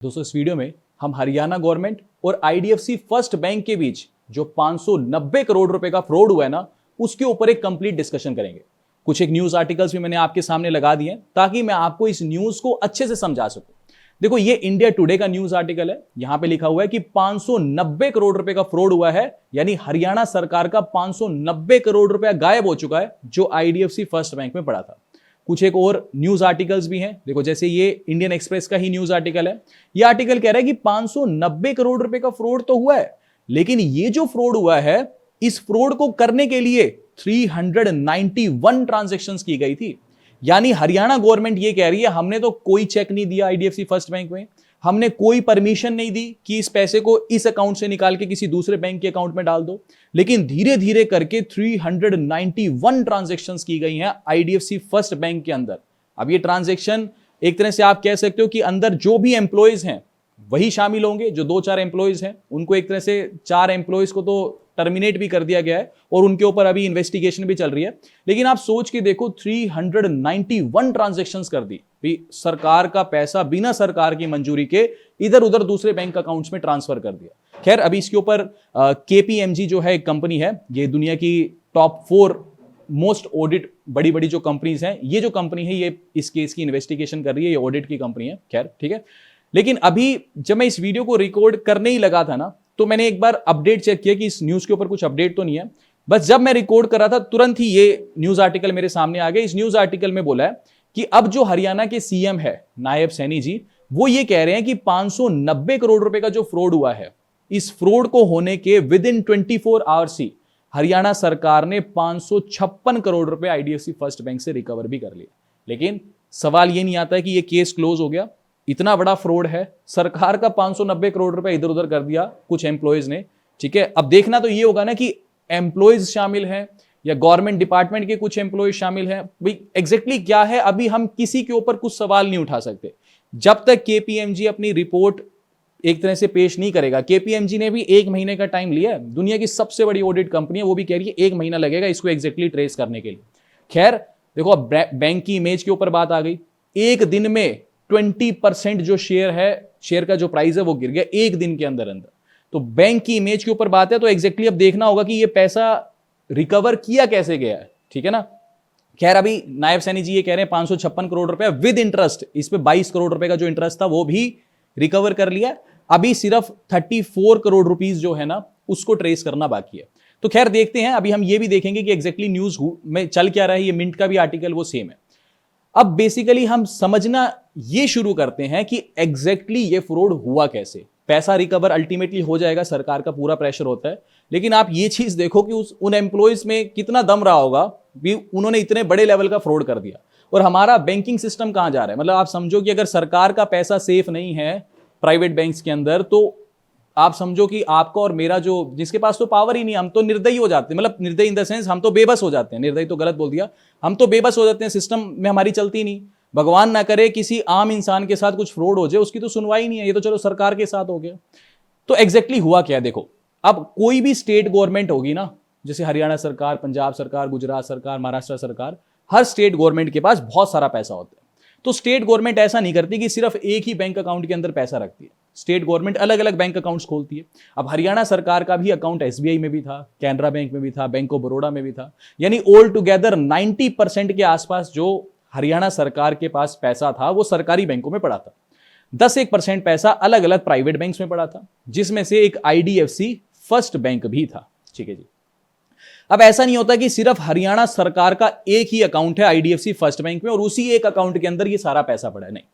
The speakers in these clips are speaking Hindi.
दोस्तों इस वीडियो में हम हरियाणा गवर्नमेंट और आईडीएफसी फर्स्ट बैंक के बीच जो 590 करोड़ रुपए का फ्रॉड हुआ है ना, उसके ऊपर एक कंप्लीट डिस्कशन करेंगे। कुछ एक न्यूज आर्टिकल्स भी मैंने आपके सामने लगा दिए ताकि मैं आपको इस न्यूज को अच्छे से समझा सकूं। देखो ये इंडिया टुडे का न्यूज आर्टिकल है, यहां पे लिखा हुआ है कि 590 करोड़ रुपए का फ्रॉड हुआ है, यानी हरियाणा सरकार का 590 करोड़ रुपया गायब हो चुका है जो आईडीएफसी फर्स्ट बैंक में पड़ा था। कुछ एक और न्यूज आर्टिकल्स भी हैं, देखो जैसे ये इंडियन एक्सप्रेस का ही न्यूज आर्टिकल है। ये आर्टिकल कह रहा है कि 590 करोड़ रुपए का फ्रॉड तो हुआ है, लेकिन ये जो फ्रॉड हुआ है, इस फ्रॉड को करने के लिए 391 ट्रांजैक्शंस की गई थी। यानी हरियाणा गवर्नमेंट ये कह रही है हमने तो कोई चेक नहीं दिया आईडीएफसी फर्स्ट बैंक में, हमने कोई परमिशन नहीं दी कि इस पैसे को इस अकाउंट से निकाल के किसी दूसरे बैंक के अकाउंट में डाल दो, लेकिन धीरे धीरे करके 391 ट्रांजैक्शंस की गई हैं आईडीएफसी फर्स्ट बैंक के अंदर। अब ये ट्रांजैक्शन एक तरह से आप कह सकते हो कि अंदर जो भी एम्प्लॉयज हैं वही शामिल होंगे, जो 2-4 एम्प्लॉयज हैं उनको एक तरह से 4 एम्प्लॉयज को तो टर्मिनेट भी कर दिया गया है और उनके ऊपर अभी इन्वेस्टिगेशन भी चल रही है। लेकिन आप सोच के देखो 391 ट्रांजैक्शंस कर दी भी, सरकार का पैसा बिना सरकार की मंजूरी के इधर उधर दूसरे बैंक अकाउंट्स में ट्रांसफर कर दिया। खैर अभी इसके ऊपर केपीएमजी जो है एक कंपनी है, ये दुनिया की टॉप 4 मोस्ट ऑडिट बड़ी बड़ी जो कंपनीज हैं, ये जो कंपनी है ये इस केस की इन्वेस्टिगेशन कर रही है, ये ऑडिट की कंपनी है। खैर ठीक है, लेकिन अभी जब मैं इस वीडियो को रिकॉर्ड करने ही लगा था ना, तो मैंने एक बार अपडेट चेक किया कि इस न्यूज के ऊपर कुछ अपडेट तो नहीं है। बस जब मैं रिकॉर्ड कर रहा था तुरंत ही ये न्यूज आर्टिकल मेरे सामने आ गया। इस न्यूज आर्टिकल में बोला है कि अब जो हरियाणा के सीएम है नायब सैनी जी, वो ये कह रहे हैं कि 590 करोड़ रुपए का जो फ्रॉड हुआ है, इस फ्रॉड को होने के विद इन 24 आवर्स ही हरियाणा सरकार ने 556 करोड़ रुपए आईडीएफसी फर्स्ट बैंक से रिकवर भी कर लिए। लेकिन सवाल ये नहीं आता है कि ये केस क्लोज हो गया, इतना बड़ा फ्रॉड है, सरकार का 590 करोड़ रुपए इधर उधर कर दिया कुछ एम्प्लॉयज ने। ठीक है, अब देखना तो ये होगा ना कि एम्प्लॉयज शामिल हैं या गवर्नमेंट डिपार्टमेंट के कुछ एम्प्लॉयज शामिल हैं, भाई एग्जैक्टली क्या है, अभी हम किसी के ऊपर कुछ सवाल नहीं उठा सकते जब तक केपीएमजी अपनी रिपोर्ट एक तरह से पेश नहीं करेगा। केपीएमजी ने भी 1 महीने का टाइम लिया है, दुनिया की सबसे बड़ी ऑडिट कंपनी है, वो भी कह रही है 1 महीना लगेगा इसको एग्जैक्टली ट्रेस करने के लिए। खैर देखो, अब बैंक की इमेज के ऊपर बात आ गई। एक दिन में 20% जो शेयर है, शेयर का जो प्राइस है वो गिर गया एक दिन के अंदर अंदर। तो बैंक की इमेज के ऊपर बात है, तो एग्जैक्टली अब देखना होगा कि ये पैसा रिकवर किया कैसे गया है। ठीक है ना। खैर अभी नायब सैनी जी ये कह रहे हैं 556 करोड़ रुपए विद इंटरेस्ट, इस पे 22 करोड़ रुपए का जो इंटरेस्ट था वो भी रिकवर कर लिया। अभी सिर्फ 34 करोड़ रुपीस जो है ना उसको ट्रेस करना बाकी है। तो खैर देखते हैं, अभी हम ये भी देखेंगे कि एग्जैक्टली न्यूज में चल क्या रहा है। ये मिंट का भी आर्टिकल वो सेम है। अब बेसिकली हम समझना ये शुरू करते हैं कि एग्जैक्टली ये फ्रॉड हुआ कैसे। पैसा रिकवर अल्टीमेटली हो जाएगा, सरकार का पूरा प्रेशर होता है, लेकिन आप ये चीज देखो कि उन एम्प्लॉयज में कितना दम रहा होगा भी, उन्होंने इतने बड़े लेवल का फ्रॉड कर दिया। और हमारा बैंकिंग सिस्टम कहां जा रहा है, मतलब आप समझो कि अगर सरकार का पैसा सेफ नहीं है प्राइवेट बैंक्स के अंदर, तो आप समझो कि आपका और मेरा जो, जिसके पास तो पावर ही नहीं, हम तो निर्दयी हो जाते हैं, मतलब निर्दयी इन द सेंस हम तो बेबस हो जाते हैं, निर्दयी तो गलत बोल दिया, हम तो बेबस हो जाते हैं, सिस्टम में हमारी चलती नहीं। भगवान ना करे किसी आम इंसान के साथ कुछ फ्रॉड हो जाए, उसकी तो सुनवाई नहीं है, ये तो चलो सरकार के साथ हो गया। तो एग्जैक्टली हुआ क्या, देखो अब कोई भी स्टेट गवर्नमेंट होगी ना, जैसे हरियाणा सरकार, पंजाब सरकार, गुजरात सरकार, महाराष्ट्र सरकार, हर स्टेट गवर्नमेंट के पास बहुत सारा पैसा होता है। तो स्टेट गवर्नमेंट ऐसा नहीं करती कि सिर्फ एक ही बैंक अकाउंट के अंदर पैसा रखती है, स्टेट गवर्नमेंट अलग अलग बैंक अकाउंट्स खोलती है। अब हरियाणा सरकार का भी अकाउंट एसबीआई में भी था, कैनरा बैंक में भी था, बैंक ऑफ बड़ौदा में भी था, यानी ऑल टुगेदर 90% के आसपास जो हरियाणा सरकार के पास पैसा था वो सरकारी बैंकों में पड़ा था। 10-1% पैसा अलग अलग प्राइवेट बैंक्स में पड़ा था, जिसमें से एक आईडीएफसी फर्स्ट बैंक भी था। ठीक है जी। अब ऐसा नहीं होता कि सिर्फ हरियाणा सरकार का एक ही अकाउंट है आईडीएफसी फर्स्ट बैंक में और उसी एक अकाउंट के अंदर ये सारा पैसा पड़ा है, नहीं।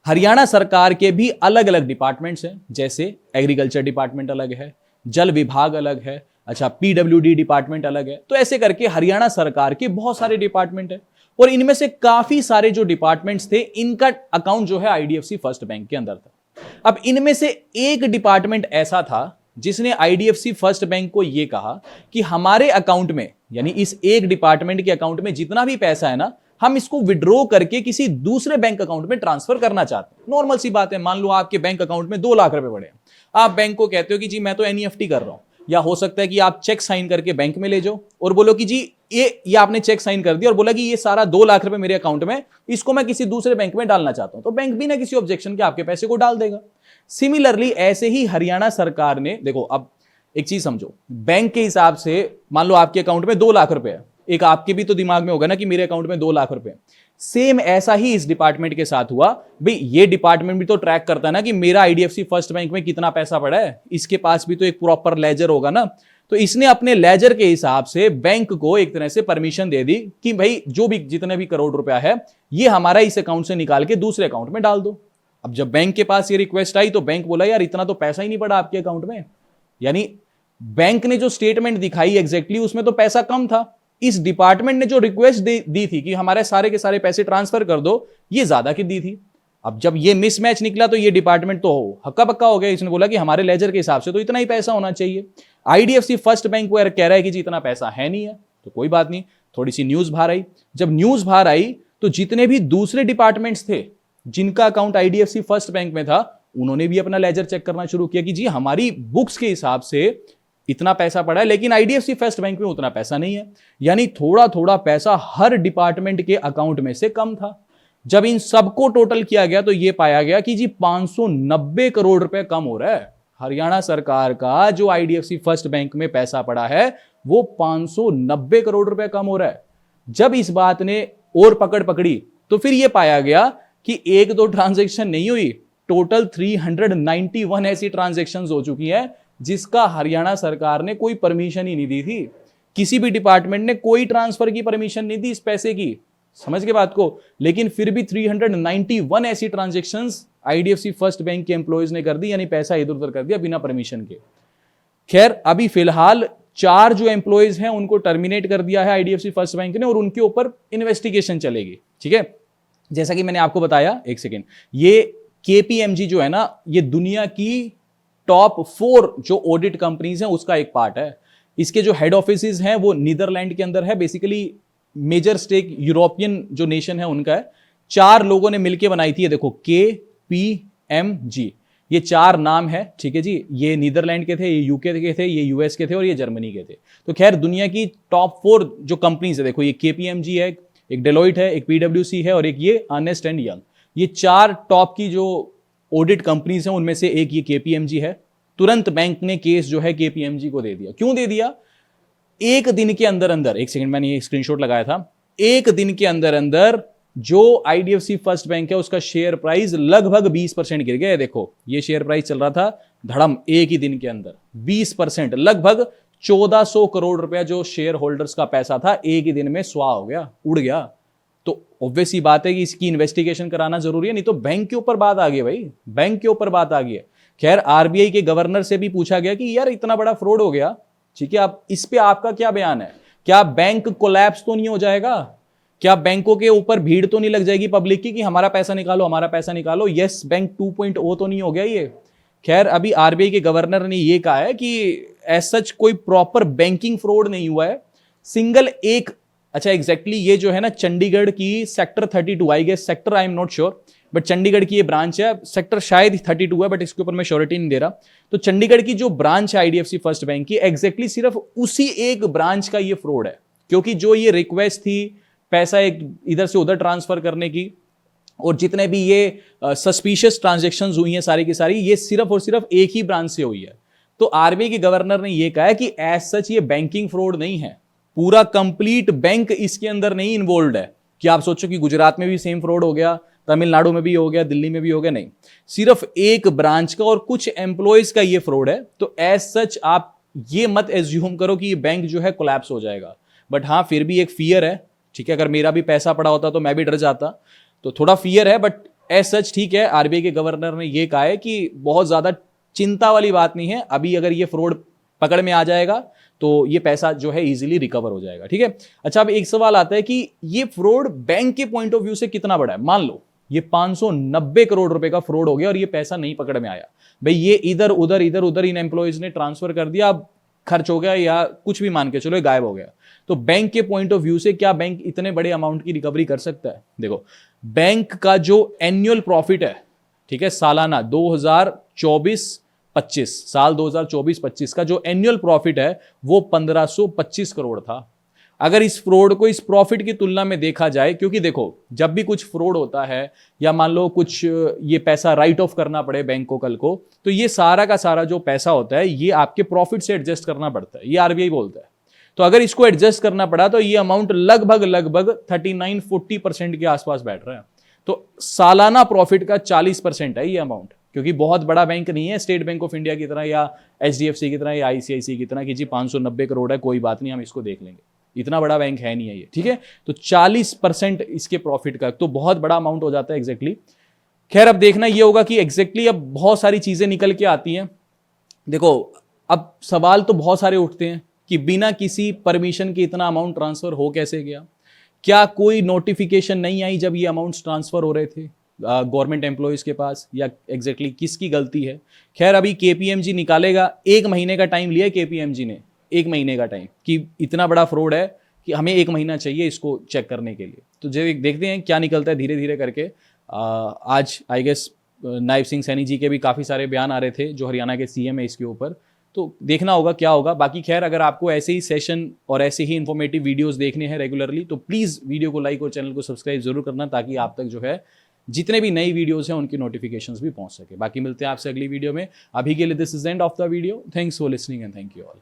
हरियाणा सरकार के भी अलग अलग डिपार्टमेंट्स हैं, जैसे एग्रीकल्चर डिपार्टमेंट अलग है, जल विभाग अलग है, अच्छा पीडब्ल्यूडी डिपार्टमेंट अलग है। तो ऐसे करके हरियाणा सरकार के बहुत सारे डिपार्टमेंट है और इनमें से काफी सारे जो डिपार्टमेंट्स थे इनका अकाउंट जो है आईडीएफसी फर्स्ट बैंक के अंदर था। अब इनमें से एक डिपार्टमेंट ऐसा था जिसने आईडीएफसी फर्स्ट बैंक को यह कहा कि हमारे अकाउंट में, यानी इस एक डिपार्टमेंट के अकाउंट में जितना भी पैसा है ना, हम इसको विड्रॉ करके किसी दूसरे बैंक अकाउंट में ट्रांसफर करना चाहते हैं। नॉर्मल सी बात है, मान लो आपके बैंक अकाउंट में 2 लाख रुपए पड़े हैं, आप बैंक को कहते हो कि जी मैं तो एनईएफटी कर रहा हूं, या हो सकता है कि आप चेक साइन करके बैंक में ले जाओ और बोलो कि जी ये आपने चेक साइन कर दिया और बोला कि ये सारा 2 लाख रुपए मेरे अकाउंट में, इसको मैं किसी दूसरे बैंक में डालना चाहता हूं, तो बैंक बिना किसी ऑब्जेक्शन के आपके पैसे को डाल देगा। सिमिलरली ऐसे ही हरियाणा सरकार ने, देखो अब एक चीज समझो, बैंक के हिसाब से मान लो आपके अकाउंट में 2 लाख रुपए है, एक आपके भी तो दिमाग में होगा ना कि मेरे अकाउंट में 2 लाख रुपए। सेम ऐसा ही इस डिपार्टमेंट के साथ हुआ। भाई ये डिपार्टमेंट भी तो ट्रैक करता है ना कि मेरा आईडीएफसी फर्स्ट बैंक में कितना पैसा पड़ा है, इसके पास भी तो एक प्रॉपर लेजर होगा ना। तो इसने अपने लेजर के हिसाब से बैंक को एक तरह से परमिशन दे दी कि भाई जो भी जितने भी करोड़ रुपया है ये हमारा इस अकाउंट से निकाल के दूसरे अकाउंट में डाल दो। अब जब बैंक के पास ये रिक्वेस्ट आई तो बैंक बोला यार इतना तो पैसा ही नहीं पड़ा आपके अकाउंट में, यानी बैंक ने जो स्टेटमेंट दिखाई एग्जैक्टली उसमें तो पैसा कम था। इस डिपार्टमेंट ने जो रिक्वेस्ट दी थी कि हमारे सारे के सारे पैसे ट्रांसफर कर दो, ये ज्यादा की दी थी। अब जब ये मिसमैच निकला तो ये डिपार्टमेंट तो हक्का बक्का हो गया, इसने बोला कि हमारे लेजर के हिसाब से तो इतना ही पैसा होना चाहिए। आईडीएफसी फर्स्ट बैंक वो कह रहा है कि जी इतना पैसा है नहीं है, तो कोई बात नहीं, थोड़ी सी न्यूज बाहर आई। जब न्यूज बाहर आई तो जितने भी दूसरे डिपार्टमेंट्स थे जिनका अकाउंट आईडीएफसी फर्स्ट बैंक में था, उन्होंने भी अपना लेजर चेक करना शुरू किया कि जी हमारी बुक्स के हिसाब से इतना पैसा पड़ा है, लेकिन आईडीएफसी फर्स्ट बैंक में उतना पैसा नहीं है। यानी थोड़ा थोड़ा पैसा हर डिपार्टमेंट के अकाउंट में से कम था। जब इन सबको टोटल किया गया तो यह पाया गया कि जी 590 करोड़ रुपए कम हो रहा है। हरियाणा सरकार का जो आईडीएफसी फर्स्ट बैंक में पैसा पड़ा है वो 590 करोड़ रुपए कम हो रहा है। जब इस बात ने और पकड़ पकड़ी तो फिर यह पाया गया कि एक दो ट्रांजैक्शन नहीं हुई, टोटल 391 ऐसी ट्रांजैक्शंस हो चुकी हैं जिसका हरियाणा सरकार ने कोई परमिशन ही नहीं दी थी। किसी भी डिपार्टमेंट ने कोई ट्रांसफर की परमिशन नहीं दी इस पैसे की, समझ के बात को। लेकिन फिर भी 391 ऐसी ट्रांजैक्शंस आईडीएफसी फर्स्ट बैंक के एम्प्लॉयज ने कर दी, यानी पैसा इधर उधर कर दिया बिना परमिशन के। खैर अभी फिलहाल 4 जो एम्प्लॉयज हैं उनको टर्मिनेट कर दिया है आईडीएफसी फर्स्ट बैंक ने और उनके ऊपर इन्वेस्टिगेशन चलेगी। ठीक है, जैसा कि मैंने आपको बताया, एक सेकेंड, ये केपीएमजी जो है ना, ये दुनिया की टॉप 4 जो ऑडिट कंपनीज हैं उसका एक पार्ट है। इसके जो हेड ऑफिसेज हैं वो नीदरलैंड के अंदर है, बेसिकली मेजर स्टेक यूरोपियन जो नेशन है उनका है। 4 लोगों ने मिलकर बनाई थी, ये देखो KPMG, ये 4 नाम है। ठीक है जी, ये नीदरलैंड के थे, ये यूके के थे, ये यूएस के थे और ये जर्मनी के थे। तो खैर दुनिया की टॉप 4 जो कंपनीज है, देखो ये KPMG है, एक डेलोइट है, एक PwC है और एक ये अर्नेस्ट एंड यंग। ये 4 टॉप की जो ऑडिट कंपनीज हैं उनमें से एक ये KPMG है। तुरंत बैंक ने केस जो है KPMG को दे दिया। क्यों दे दिया? एक दिन के अंदर अंदर, एक सेकंड मैंने ये स्क्रीनशॉट लगाया था, एक दिन के अंदर अंदर जो आईडीएफसी फर्स्ट बैंक है उसका शेयर प्राइस लगभग 20% गिर गया है। देखो ये शेयर प्राइस चल रहा था धड़म, एक ही दिन के अंदर 20%, लगभग 1400 करोड़ रुपया जो शेयर होल्डर्स का पैसा था एक ही दिन में स्वाह हो गया, उड़ गया। तो ऑब्वियस ही बात है कि इसकी इन्वेस्टिगेशन कराना जरूरी है, नहीं तो बैंक के ऊपर बात आ गई भाई, बैंक के ऊपर बात आ गई है। खैर आरबीआई के गवर्नर से भी पूछा गया कि यार इतना बड़ा फ्रॉड हो गया, ठीक है, आप इस पे आपका क्या बयान है? क्या बैंक कोलैप्स तो नहीं हो जाएगा? क्या बैंकों के ऊपर भीड़ तो नहीं लग जाएगी पब्लिक की कि हमारा पैसा निकालो, हमारा पैसा निकालो? यस बैंक 2.0 तो नहीं हो गया ये? खैर अभी आरबीआई के गवर्नर ने ये कहा है कि एज सच कोई प्रॉपर बैंकिंग फ्रॉड नहीं हुआ है, सिंगल एक, अच्छा एग्जैक्टली ये जो है ना चंडीगढ़ की sector 32, I guess sector, I am not sure, but Chandigarh की ये ब्रांच है, सेक्टर शायद 32 है बट इसके ऊपर मैं श्योरिटी नहीं दे रहा। तो चंडीगढ़ की जो ब्रांच है आईडीएफसी फर्स्ट बैंक की, एग्जैक्टली सिर्फ उसी एक ब्रांच का ये फ्रॉड है, क्योंकि जो ये रिक्वेस्ट थी पैसा एक इधर से उधर ट्रांसफर करने की और जितने भी ये सस्पिशियस ट्रांजैक्शंस हुई हैं सारी की सारी, ये सिर्फ और सिर्फ एक ही ब्रांच से हुई है। तो आरबीआई के गवर्नर ने ये कहा है कि एज सच ये बैंकिंग फ्रॉड नहीं है, पूरा कंप्लीट बैंक इसके अंदर नहीं इन्वॉल्व है कि आप सोचो कि गुजरात में भी सेम फ्रॉड हो गया, तमिलनाडु में भी हो गया, दिल्ली में भी हो गया, नहीं, सिर्फ एक ब्रांच का और कुछ एम्प्लॉयज का ये फ्रॉड है। तो एज सच आप ये मत एज्यूम करो कि ये बैंक जो है कोलैप्स हो जाएगा, बट हाँ फिर भी एक फियर है, ठीक है, अगर मेरा भी पैसा पड़ा होता तो मैं भी डर जाता, तो थोड़ा फियर है, बट एज सच ठीक है। आरबीआई के गवर्नर ने ये कहा है कि बहुत ज्यादा चिंता वाली बात नहीं है, अभी अगर ये फ्रॉड पकड़ में आ जाएगा तो ये पैसा जो है इजीली रिकवर हो जाएगा। ठीक है, अच्छा अब एक सवाल आता है कि ये फ्रॉड बैंक के पॉइंट ऑफ व्यू से कितना बड़ा है? मान लो ये 590 करोड़ रुपए का फ्रॉड हो गया और ये पैसा नहीं पकड़ में आया, भाई ये इधर उधर इन एम्प्लॉयज ने ट्रांसफर कर दिया, अब खर्च हो गया या कुछ भी मान के चलो गायब हो गया, तो बैंक के पॉइंट ऑफ व्यू से क्या बैंक इतने बड़े अमाउंट की रिकवरी कर सकता है? देखो बैंक का जो एनुअल प्रॉफिट है, ठीक है, सालाना 2024-25 साल 2024-25 का जो एनुअल प्रॉफिट है वो 1525 करोड़ था। अगर इस फ्रॉड को इस प्रॉफिट की तुलना में देखा जाए, क्योंकि देखो जब भी कुछ फ्रॉड होता है या मान लो कुछ ये पैसा राइट ऑफ करना पड़े बैंक को कल को, तो ये सारा का सारा जो पैसा होता है ये आपके प्रॉफिट से एडजस्ट करना पड़ता है, ये आरबीआई बोलता है। तो अगर इसको एडजस्ट करना पड़ा तो ये अमाउंट लगभग लगभग 39-40% के आसपास बैठ रहा है। तो सालाना प्रॉफिट का 40% है ये अमाउंट, क्योंकि बहुत बड़ा बैंक नहीं है स्टेट बैंक ऑफ इंडिया की तरह या एचडीएफसी की तरह या आईसीआईसी की तरह कि जी 590 करोड़ है, कोई बात नहीं हम इसको देख लेंगे, इतना बड़ा बैंक है नहीं है ये, ठीक है। तो 40% इसके प्रॉफिट का तो बहुत बड़ा अमाउंट हो जाता है एग्जैक्टली। खैर अब देखना ये होगा कि एग्जैक्टली अब बहुत सारी चीजें निकल के आती हैं। देखो अब सवाल तो बहुत सारे उठते हैं कि बिना किसी परमिशन के इतना अमाउंट ट्रांसफर हो कैसे गया, क्या कोई नोटिफिकेशन नहीं आई जब ये अमाउंट्स ट्रांसफर हो रहे थे गवर्नमेंट एम्प्लॉयज के पास, या एग्जैक्टली किसकी गलती है। खैर अभी केपीएमजी निकालेगा, 1 महीने का टाइम लिया केपीएमजी ने, 1 महीने का टाइम, कि इतना बड़ा फ्रॉड है कि हमें 1 महीना चाहिए इसको चेक करने के लिए। तो जब देखते हैं क्या निकलता है धीरे धीरे करके। आज आई गेस नायब सिंह सैनी जी के भी काफ़ी सारे बयान आ रहे थे जो हरियाणा के सीएम है इसके ऊपर, तो देखना होगा क्या होगा। बाकी खैर अगर आपको ऐसे ही सेशन और ऐसे ही इंफॉर्मेटिव वीडियोस देखने हैं रेगुलरली तो प्लीज़ वीडियो को लाइक और चैनल को सब्सक्राइब जरूर करना, ताकि आप तक जो है जितने भी नई वीडियोस हैं उनकी नोटिफिकेशंस भी पहुंच सके। बाकी मिलते हैं आपसे अगली वीडियो में। अभी के लिए this is end of the video. Thanks for listening and thank you all.